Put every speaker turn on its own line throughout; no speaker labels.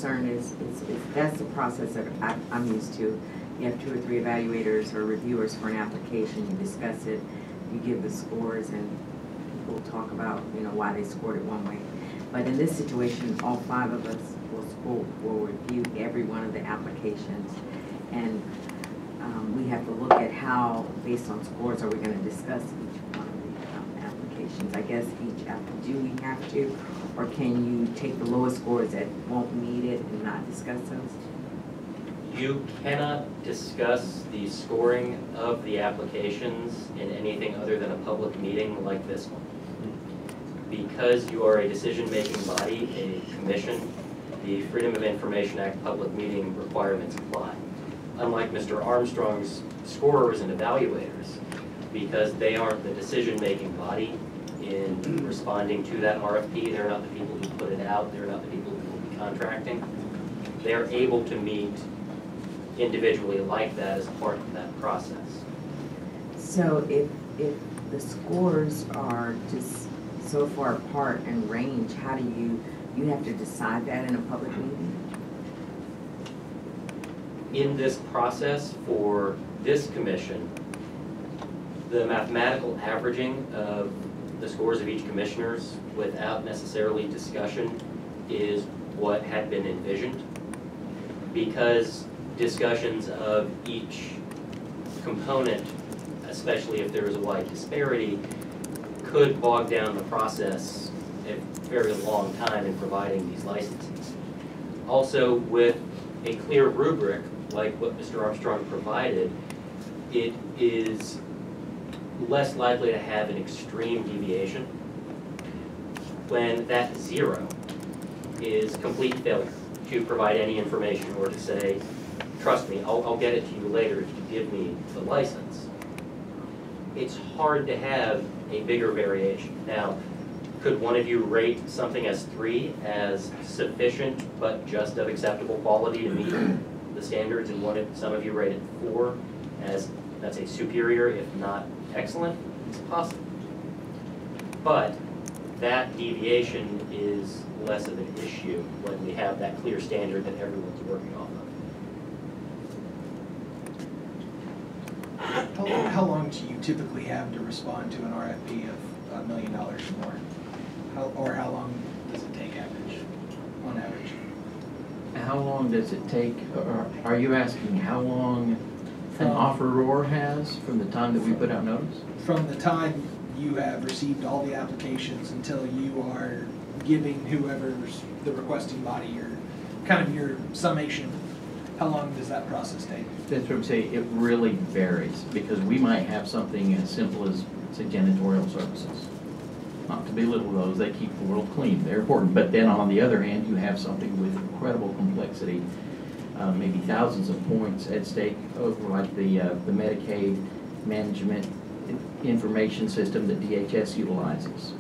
concern is that's the process that I'm used to. You have 2 or 3 evaluators or reviewers for an application. You discuss it, you give the scores, and people talk about, you know, why they scored it one way. But in this situation, all 5 of us will review every one of the applications, and we have to look at how, based on scores, are we going to discuss each one of the applications. I guess do we have to, or can you take the lowest scores that won't meet it and not discuss those?
You cannot discuss the scoring of the applications in anything other than a public meeting like this one. Because you are a decision-making body, a commission, the Freedom of Information Act public meeting requirements apply. Unlike Mr. Armstrong's scorers and evaluators, because they aren't the decision-making body in responding to that RFP, they're not the people who put it out, they're not the people who will be contracting, they're able to meet individually like that as part of that process.
So if the scores are just so far apart in range, how do you have to decide that in a public meeting?
In this process for this commission, the mathematical averaging of the scores of each commissioners without necessarily discussion is what had been envisioned, because discussions of each component, especially if there is a wide disparity, could bog down the process a very long time in providing these licenses. Also, with a clear rubric like what Mr. Armstrong provided, it is less likely to have an extreme deviation when that 0 is complete failure to provide any information or to say, trust me, I'll get it to you later if you give me the license. It's hard to have a bigger variation. Now, could one of you rate something as 3 as sufficient but just of acceptable quality to meet the standards, and some of you rate it 4 as, that's a superior if not excellent? It's possible. But that deviation is less of an issue when we have that clear standard that everyone's working off of.
How long do you typically have to respond to an RFP of $1 million or more? How long does it take on average?
How long does it take, or are you asking how long an offeror has from the time that we put out notice?
From the time you have received all the applications until you are giving whoever's the requesting body your summation, how long does that process take?
That's what I'm saying, it really varies, because we might have something as simple as, say, janitorial services. Not to belittle those, they keep the world clean, they're important. But then on the other hand, you have something with incredible complexity, maybe thousands of points at stake, over like the Medicaid management information system that DHS utilizes.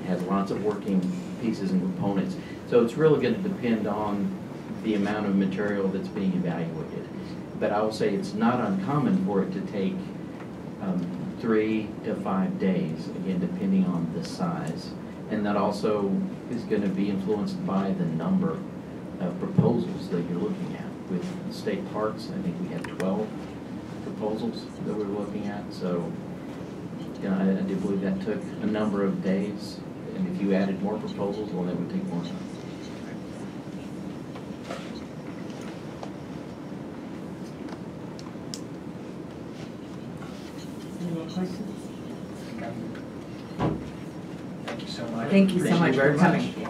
It has lots of working pieces and components. So it's really going to depend on the amount of material that's being evaluated. But I will say it's not uncommon for it to take 3 to 5 days, again, depending on the size. And that also is going to be influenced by the number of proposals that you're looking at. With state parks, I think we had 12 proposals that we were looking at. So you know, I do believe that took a number of days. And if you added more proposals, well, that would take more time.
Any more questions?
Thank you so much.
Thank you so much for
Appreciate it very
coming.